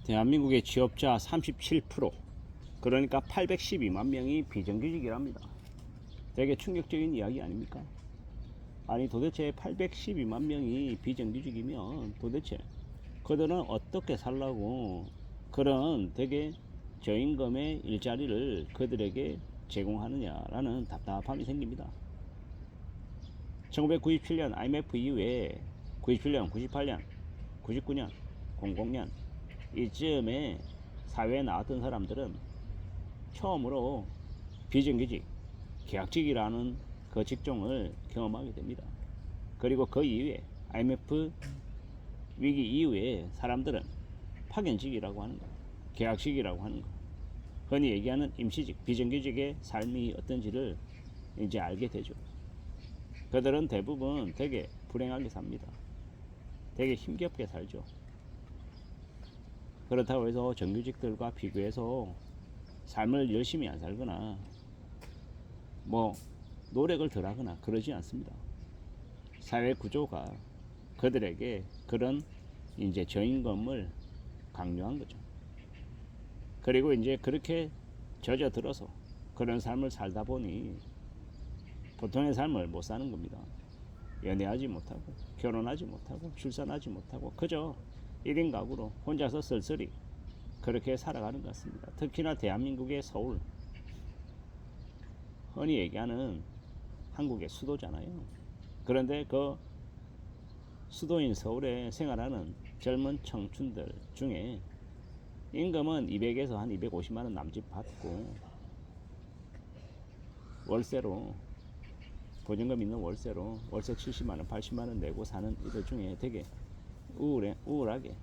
대한민국의 취업자 37%, 그러니까 812만 명이 비정규직이랍니다. 되게 충격적인 이야기 아닙니까? 아니 도대체 812만 명이 비정규직이면 도대체 그들은 어떻게 살라고 그런 되게 저임금의 일자리를 그들에게 제공하느냐라는 답답함이 생깁니다. 1997년 IMF 이후에 97년, 98년, 99년, 00년 이쯤에 사회에 나왔던 사람들은 처음으로 비정규직, 계약직이라는 그 직종을 경험하게 됩니다. 그리고 그 이후에 IMF 위기 이후에 사람들은 파견직이라고 하는 거, 계약직이라고 하는 거, 흔히 얘기하는 임시직, 비정규직의 삶이 어떤지를 이제 알게 되죠. 그들은 대부분 되게 불행하게 삽니다. 되게 힘겹게 살죠. 그렇다고 해서 정규직들과 비교해서 삶을 열심히 안 살거나 뭐 노력을 덜 하거나 그러지 않습니다. 사회 구조가 그들에게 그런 이제 저임금을 강요한 거죠. 그리고 이제 그렇게 젖어들어서 그런 삶을 살다 보니 보통의 삶을 못 사는 겁니다. 연애하지 못하고 결혼하지 못하고 출산하지 못하고 그저 1인 가구로 혼자서 쓸쓸히 그렇게 살아가는 것 같습니다. 특히나 대한민국의 서울, 흔히 얘기하는 한국의 수도잖아요. 그런데 그 수도인 서울에 생활하는 젊은 청춘들 중에 임금은 200에서 한 250만 원 남짓 받고 월세로, 보증금 있는 월세로 월세 70만 원, 80만 원 내고 사는 이들 중에 되게 우울하게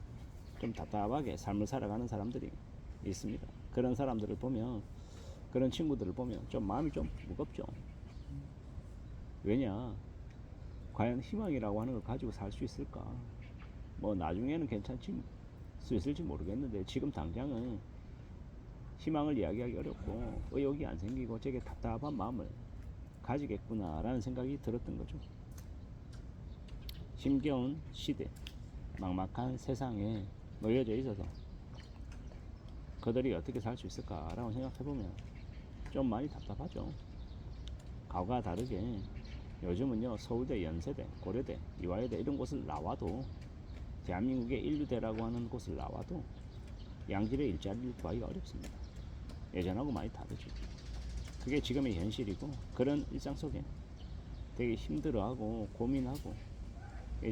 좀 답답하게 삶을 살아가는 사람들이 있습니다. 그런 사람들을 보면, 그런 친구들을 보면 좀 마음이 좀 무겁죠. 왜냐, 과연 희망이라고 하는 걸 가지고 살 수 있을까? 뭐 나중에는 괜찮을 수 있을지 모르겠는데 지금 당장은 희망을 이야기하기 어렵고 의욕이 안 생기고 되게 답답한 마음을 가지겠구나라는 생각이 들었던 거죠. 힘겨운 시대, 막막한 세상에 놓여져 있어서 그들이 어떻게 살 수 있을까라고 생각해보면 좀 많이 답답하죠. 과거와 다르게 요즘은요, 서울대, 연세대, 고려대, 이화여대 이런 곳을 나와도, 대한민국의 인류대라고 하는 곳을 나와도 양질의 일자리를 구하기가 어렵습니다. 예전하고 많이 다르죠. 그게 지금의 현실이고, 그런 일상 속에 되게 힘들어하고 고민하고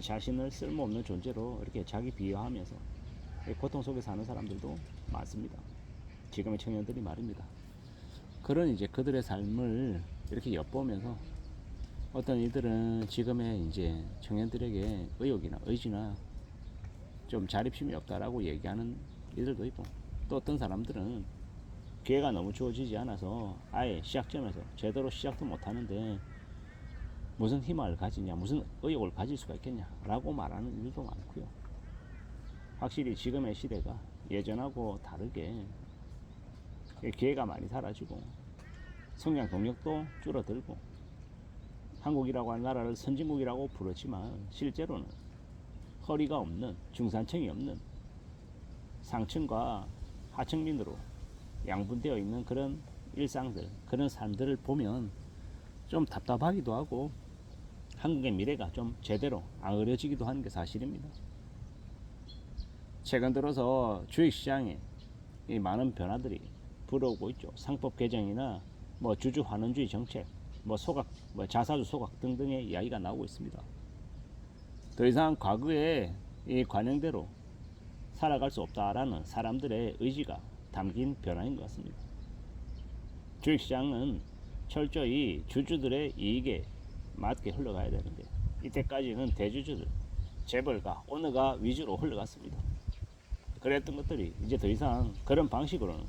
자신을 쓸모없는 존재로 이렇게 자기 비하하면서 고통 속에 사는 사람들도 많습니다. 지금의 청년들이 말입니다. 그런 이제 그들의 삶을 이렇게 엿보면서 어떤 이들은 지금의 이제 청년들에게 의욕이나 의지나 좀 자립심이 없다라고 얘기하는 이들도 있고, 또 어떤 사람들은 기회가 너무 주어지지 않아서 아예 시작점에서 제대로 시작도 못하는데 무슨 희망을 가지냐, 무슨 의욕을 가질 수가 있겠냐 라고 말하는 이들도 많고요. 확실히 지금의 시대가 예전하고 다르게 기회가 많이 사라지고 성장 동력도 줄어들고, 한국이라고 하는 나라를 선진국이라고 부르지만 실제로는 허리가 없는, 중산층이 없는 상층과 하층민으로 양분되어 있는 그런 일상들, 그런 삶들을 보면 좀 답답하기도 하고 한국의 미래가 좀 제대로 안 그려지기도 하는 게 사실입니다. 최근 들어서 주식시장에 이 많은 변화들이 불어오고 있죠. 상법 개정이나 뭐 주주 환원주의 정책, 뭐 소각, 뭐 자사주 소각 등등의 이야기가 나오고 있습니다. 더 이상 과거에 이 관행대로 살아갈 수 없다라는 사람들의 의지가 담긴 변화인 것 같습니다. 주식시장은 철저히 주주들의 이익에 맞게 흘러가야 되는데 이때까지는 대주주들, 재벌가, 오너가 위주로 흘러갔습니다. 그랬던 것들이 이제 더 이상 그런 방식으로는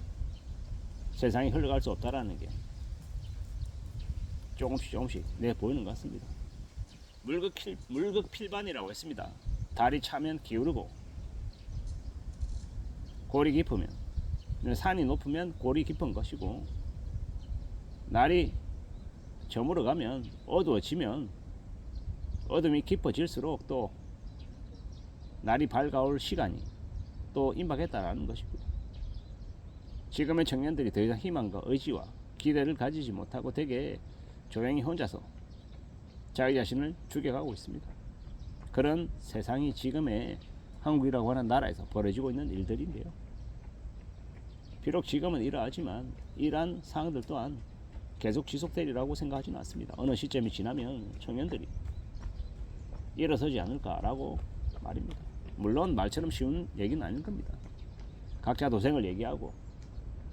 세상이 흘러갈 수 없다라는 게 조금씩 내보이는 것 같습니다. 물극필반이라고 했습니다. 달이 차면 기울고 골이 깊으면, 산이 높으면 골이 깊은 것이고, 날이 저물어 가면, 어두워지면 어둠이 깊어질수록 또 날이 밝아올 시간이 또 임박했다라는 것이고요. 지금의 청년들이 더 이상 희망과 의지와 기대를 가지지 못하고 대개 조용히 혼자서 자기 자신을 죽여가고 있습니다. 그런 세상이 지금의 한국이라고 하는 나라에서 벌어지고 있는 일들인데요. 비록 지금은 이러하지만 이러한 상황들 또한 계속 지속되리라고 생각하지는 않습니다. 어느 시점이 지나면 청년들이 일어서지 않을까라고 말입니다. 물론 말처럼 쉬운 얘기는 아닐 겁니다. 각자 도생을 얘기하고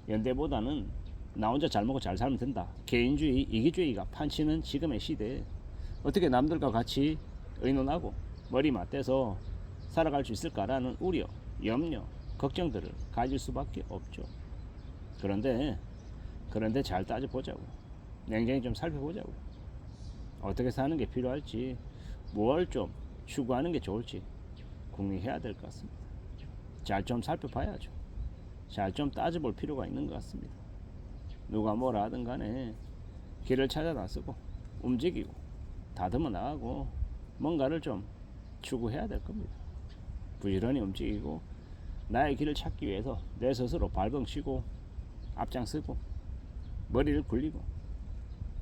연대보다는 나 혼자 잘 먹고 잘 살면 된다. 개인주의, 이기주의가 판치는 지금의 시대에 어떻게 남들과 같이 의논하고 머리 맞대서 살아갈 수 있을까라는 우려, 염려, 걱정들을 가질 수밖에 없죠. 그런데 잘 따져보자고. 냉정히 좀 살펴보자고. 어떻게 사는 게 필요할지, 뭘 좀 추구하는 게 좋을지 궁리해야 될 것 같습니다. 잘 좀 살펴봐야죠. 잘 좀 따져볼 필요가 있는 것 같습니다. 누가 뭐라 하든 간에 길을 찾아 나서고 움직이고 다듬어 나가고 뭔가를 좀 추구해야 될 겁니다. 부지런히 움직이고 나의 길을 찾기 위해서 내 스스로 발버둥치고 앞장서고 머리를 굴리고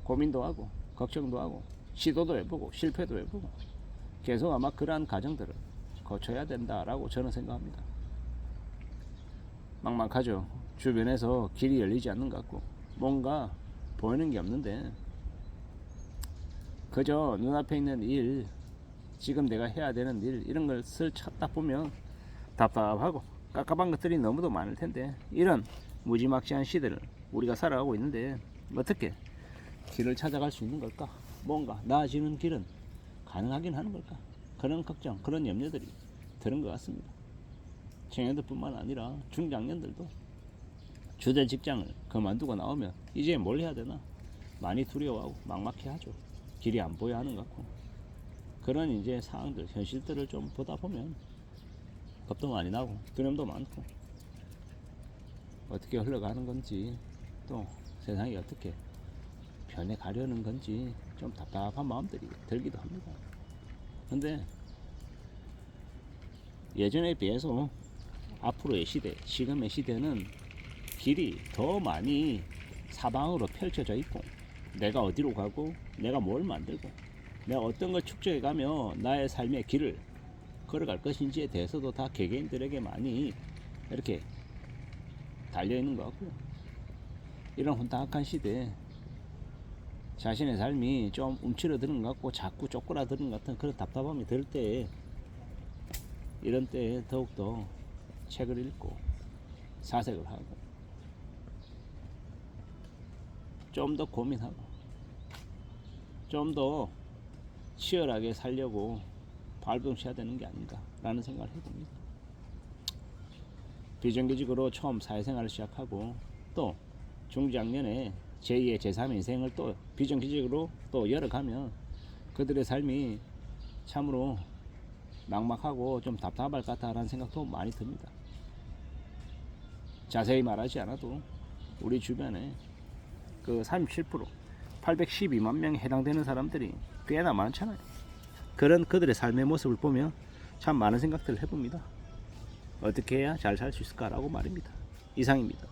고민도 하고 걱정도 하고 시도도 해보고 실패도 해보고 계속 아마 그러한 과정들을 거쳐야 된다라고 저는 생각합니다. 막막하죠. 주변에서 길이 열리지 않는 것 같고 뭔가 보이는 게 없는데 그저 눈앞에 있는 일, 지금 내가 해야 되는 일 이런 걸 슬 찾다 보면 답답하고 깝깝한 것들이 너무도 많을 텐데 이런 무지막지한 시대를 우리가 살아가고 있는데 어떻게 길을 찾아갈 수 있는 걸까? 뭔가 나아지는 길은 가능하긴 하는 걸까? 그런 걱정, 그런 염려들이 드는 것 같습니다. 청년들뿐만 아니라 중장년들도 주된 직장을 그만두고 나오면 이제 뭘 해야 되나 많이 두려워하고 막막해하죠. 길이 안 보여 하는 것 같고 그런 이제 상황들, 현실들을 좀 보다 보면 겁도 많이 나고 두려움도 많고 어떻게 흘러가는 건지 또 세상이 어떻게 변해가려는 건지 좀 답답한 마음들이 들기도 합니다. 근데 예전에 비해서 앞으로의 시대, 지금의 시대는 길이 더 많이 사방으로 펼쳐져 있고 내가 어디로 가고 내가 뭘 만들고 내가 어떤 걸 축적해 가며 나의 삶의 길을 걸어갈 것인지에 대해서도 다 개개인들에게 많이 이렇게 달려있는 것 같고요. 이런 혼탁한 시대에 자신의 삶이 좀 움츠러드는 것 같고 자꾸 쪼그라드는 것 같은 그런 답답함이 들 때에 이런 때에 더욱더 책을 읽고 사색을 하고 좀 더 고민하고 좀 더 치열하게 살려고 발버둥쳐야 되는 게 아닌가 라는 생각을 해봅니다. 비정규직으로 처음 사회생활을 시작하고 또 중장년에 제2의 제3의 인생을 또 비정규직으로 또 열어가면 그들의 삶이 참으로 막막하고 좀 답답할 것 같다라는 생각도 많이 듭니다. 자세히 말하지 않아도 우리 주변에 그 37% 812만 명에 해당되는 사람들이 꽤나 많잖아요. 그런 그들의 삶의 모습을 보면 참 많은 생각들을 해봅니다. 어떻게 해야 잘 살 수 있을까라고 말입니다. 이상입니다.